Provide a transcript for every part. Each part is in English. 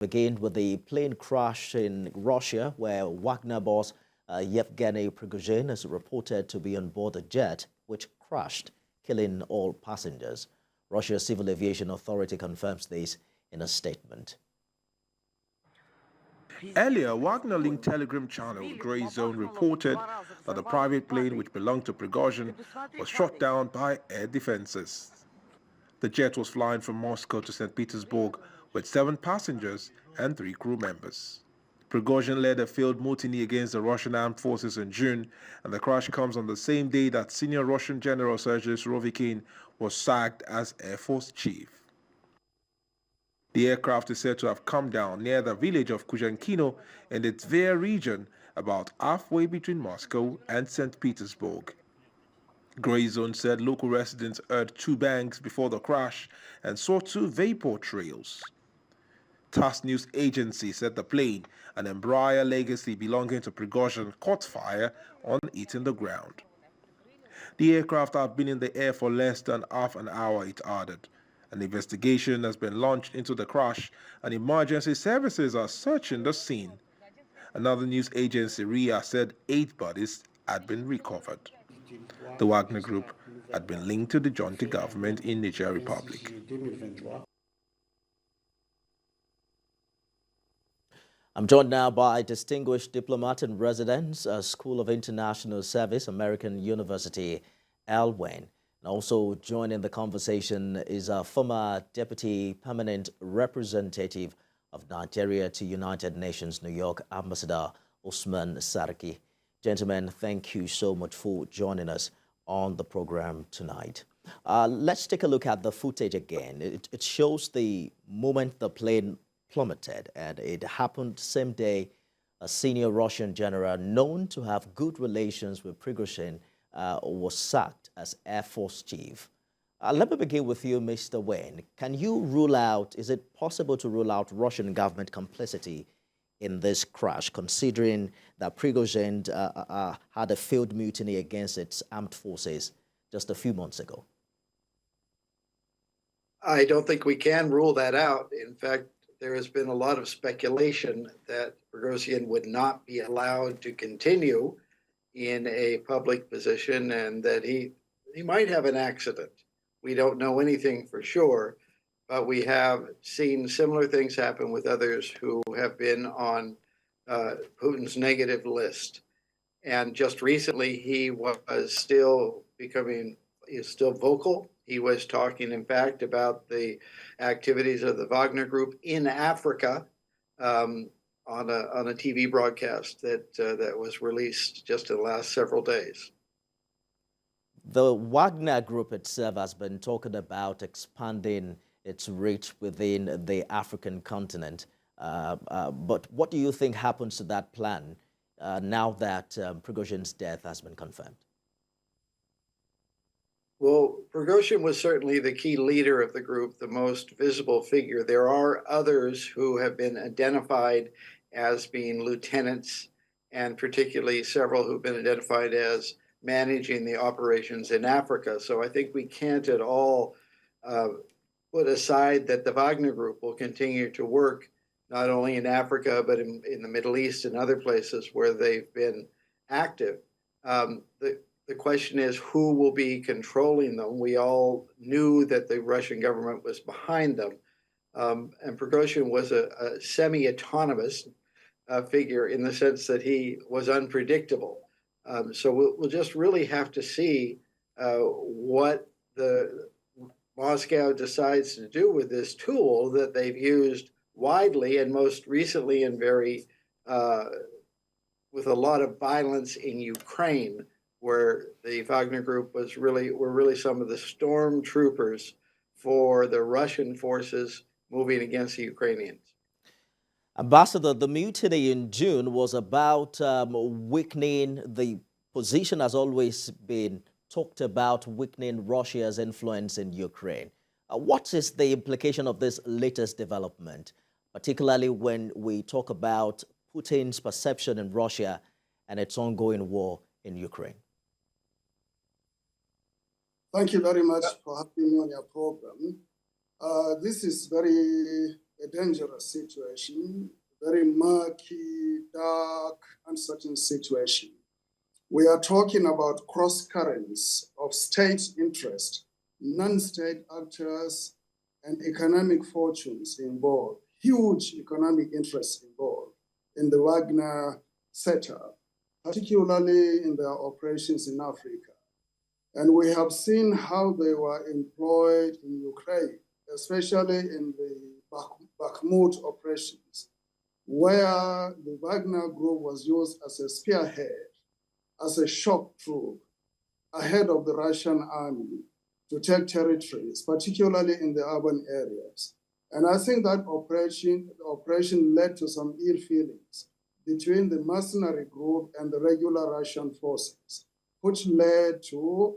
Begin with the plane crash in Russia, where Wagner boss Yevgeny Prigozhin is reported to be on board a jet which crashed, killing all passengers. Russia's Civil Aviation Authority confirms this in a statement. Earlier, Wagner-linked Telegram channel Grey Zone reported that the private plane which belonged to Prigozhin was shot down by air defenses. The jet was flying from Moscow to St. Petersburg with 7 passengers and 3 crew members. Prigozhin led a failed mutiny against the Russian armed forces in June, and the crash comes on the same day that senior Russian General Sergei Surovikin was sacked as Air Force Chief. The aircraft is said to have come down near the village of Kujankino in the Tver region, about halfway between Moscow and St. Petersburg. Grey Zone said local residents heard 2 bangs before the crash and saw 2 vapor trails. TASS news agency said the plane, an Embraer Legacy belonging to Prigozhin, caught fire on hitting the ground. The aircraft had been in the air for less than half an hour, it added. An investigation has been launched into the crash, and emergency services are searching the scene. Another news agency, RIA, said 8 bodies had been recovered. The Wagner Group had been linked to the junta government in Niger Republic. I'm joined now by distinguished diplomat in residence, School of International Service, American University, Alwyn. And also joining the conversation is a former Deputy Permanent Representative of Nigeria to United Nations, New York, Ambassador Usman Sarki. Gentlemen, thank you so much for joining us on the program tonight. Let's take a look at the footage again. It shows the moment the plane plummeted, and it happened same day a senior Russian general known to have good relations with Prigozhin was sacked as Air Force Chief. Let me begin with you, Mr. Wayne. Can you rule out, is it possible to rule out Russian government complicity in this crash, considering that Prigozhin had a failed mutiny against its armed forces just a few months ago? I don't think we can rule that out. In fact, there has been a lot of speculation that Prigozhin would not be allowed to continue in a public position and that he might have an accident. We don't know anything for sure, but we have seen similar things happen with others who have been on Putin's negative list. And just recently, he was still vocal. He was talking, in fact, about the activities of the Wagner Group in Africa on a TV broadcast that was released just in the last several days. The Wagner Group itself has been talking about expanding its reach within the African continent. But what do you think happens to that plan now that Prigozhin's death has been confirmed? Well, Prigozhin was certainly the key leader of the group, the most visible figure. There are others who have been identified as being lieutenants, and particularly several who've been identified as managing the operations in Africa. So I think we can't at all put aside that the Wagner Group will continue to work not only in Africa, but in the Middle East and other places where they've been active. The question is, who will be controlling them? We all knew that the Russian government was behind them. And Prigozhin was a semi-autonomous figure in the sense that he was unpredictable. So we'll just really have to see what the Moscow decides to do with this tool that they've used widely and most recently in with a lot of violence in Ukraine, where the Wagner Group were really some of the stormtroopers for the Russian forces moving against the Ukrainians. Ambassador, the mutiny in June was about weakening the position, has always been talked about, weakening Russia's influence in Ukraine. What is the implication of this latest development, particularly when we talk about Putin's perception in Russia and its ongoing war in Ukraine? Thank you very much for having me on your program. This is very a dangerous situation, very murky, dark, uncertain situation. We are talking about cross currents of state interest, non-state actors, and economic fortunes involved, huge economic interests involved in the Wagner setup, particularly in their operations in Africa. And we have seen how they were employed in Ukraine, especially in the Bakhmut operations, where the Wagner Group was used as a spearhead, as a shock troop ahead of the Russian army to take territories, particularly in the urban areas. And I think that operation led to some ill feelings between the mercenary group and the regular Russian forces, which led to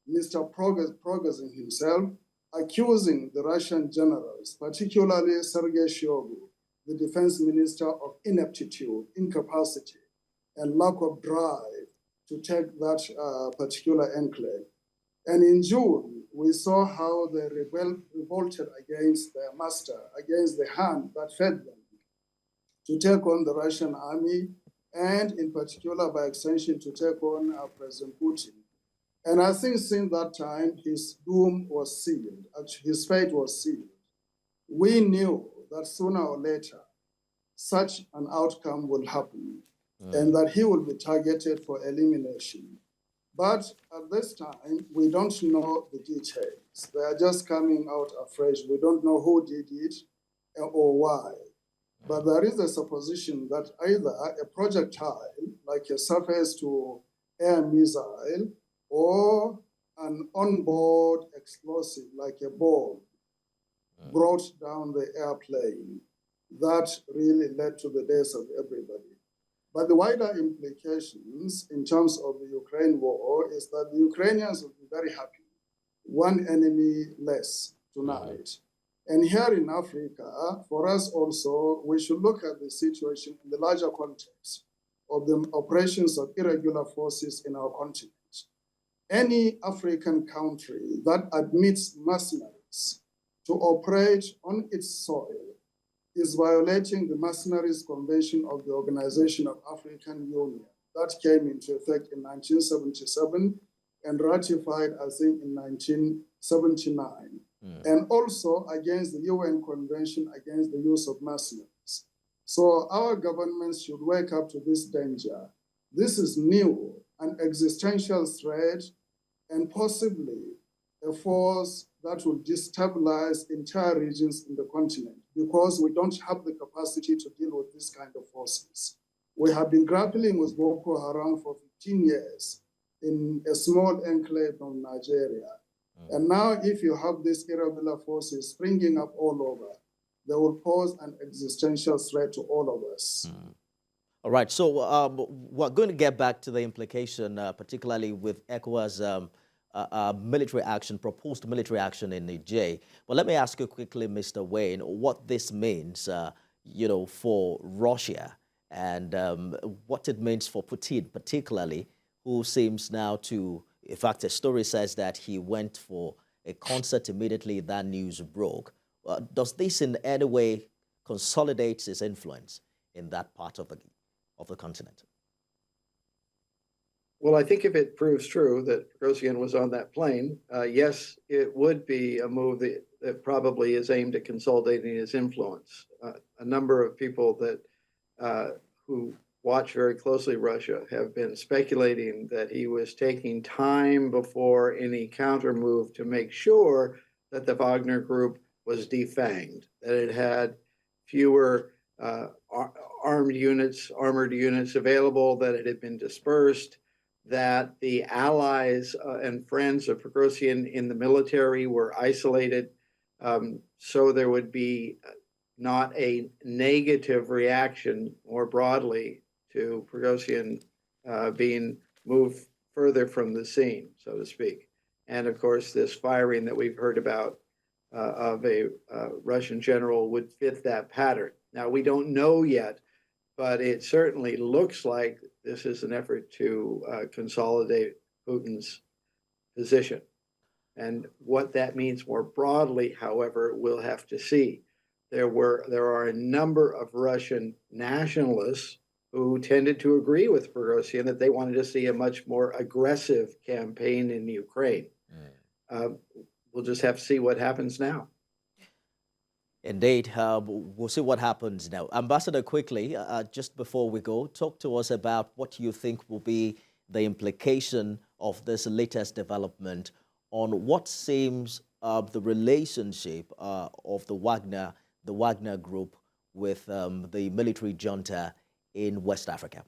Mr. Prigozhin himself accusing the Russian generals, particularly Sergei Shoigu, the defense minister, of ineptitude, incapacity, and lack of drive to take that particular enclave. And in June, we saw how they revolted against their master, against the hand that fed them, to take on the Russian army, and in particular, by extension, to take on President Putin. And I think since that time, his doom was sealed, actually, his fate was sealed. We knew that sooner or later, such an outcome will happen, and that he will be targeted for elimination. But at this time, we don't know the details. They are just coming out afresh. We don't know who did it or why. But there is a supposition that either a projectile, like a surface-to-air missile, or an onboard explosive, like a bomb, brought down the airplane. That really led to the deaths of everybody. But the wider implications in terms of the Ukraine war is that the Ukrainians will be very happy. One enemy less tonight. And here in Africa, for us also, we should look at the situation in the larger context of the operations of irregular forces in our continent. Any African country that admits mercenaries to operate on its soil is violating the Mercenaries Convention of the Organization of African Union that came into effect in 1977 and ratified, I think, in 1979, and also against the UN Convention against the use of mercenaries. So our governments should wake up to this danger. This is new, an existential threat, and possibly a force that will destabilize entire regions in the continent, because we don't have the capacity to deal with this kind of forces. We have been grappling with Boko Haram for 15 years in a small enclave of Nigeria. And now if you have these irregular forces springing up all over, they will pose an existential threat to all of us. All right, so we're going to get back to the implication, particularly with ECOWAS military action, proposed military action in Niger. But let me ask you quickly, Mr. Wayne, what this means, for Russia, and what it means for Putin, particularly, who seems now to, in fact, a story says that he went for a concert immediately that news broke. Does this in any way consolidate his influence in that part of the continent? Well, I think if it proves true that Prigozhin was on that plane, yes, it would be a move that probably is aimed at consolidating his influence. A number of people that who watch very closely Russia have been speculating that he was taking time before any counter move to make sure that the Wagner Group was defanged, that it had fewer armored units available, that it had been dispersed, that the allies and friends of Prigozhin in the military were isolated, so there would be not a negative reaction more broadly to Prigozhin being moved further from the scene, so to speak. And of course, this firing that we've heard about of a Russian general would fit that pattern. Now, we don't know yet, but it certainly looks like this is an effort to consolidate Putin's position. And what that means more broadly, however, we'll have to see. there are a number of Russian nationalists who tended to agree with Prigozhin that they wanted to see a much more aggressive campaign in Ukraine. We'll just have to see what happens now. Indeed, we'll see what happens now. Ambassador, quickly, just before we go, talk to us about what you think will be the implication of this latest development on what seems the relationship of the Wagner Group with the military junta in West Africa.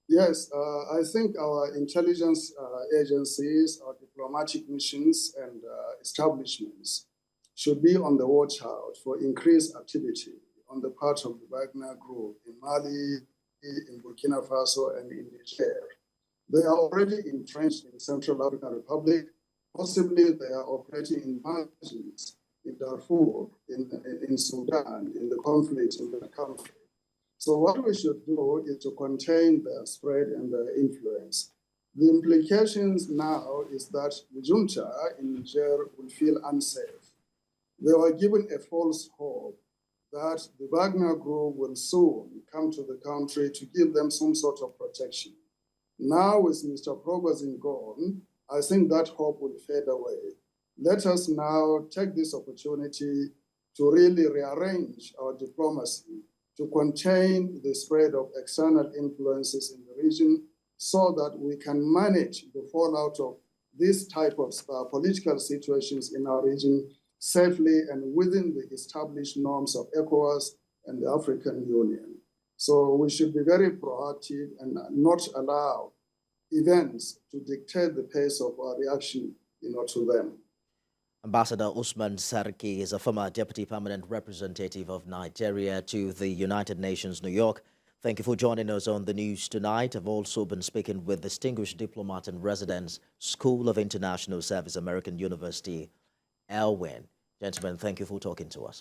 Yes, I think our intelligence agencies, our diplomatic missions and establishments should be on the watch out for increased activity on the part of the Wagner Group in Mali, in Burkina Faso, and in Niger. They are already entrenched in Central African Republic. Possibly they are operating in margins in Darfur, in Sudan, in the conflict in the country. So what we should do is to contain their spread and their influence. The implications now is that the junta in Niger will feel unsafe. They were given a false hope that the Wagner Group will soon come to the country to give them some sort of protection. Now with Mr. Prigozhin gone, I think that hope will fade away. Let us now take this opportunity to really rearrange our diplomacy to contain the spread of external influences in the region so that we can manage the fallout of this type of political situations in our region safely and within the established norms of ECOWAS and the African Union. So we should be very proactive and not allow events to dictate the pace of our reaction, to them. Ambassador Usman Sarki is a former Deputy Permanent Representative of Nigeria to the United Nations, New York. Thank you for joining us on the news tonight. I've also been speaking with distinguished diplomat and residents, School of International Service, American University, Elwyn. Gentlemen, thank you for talking to us.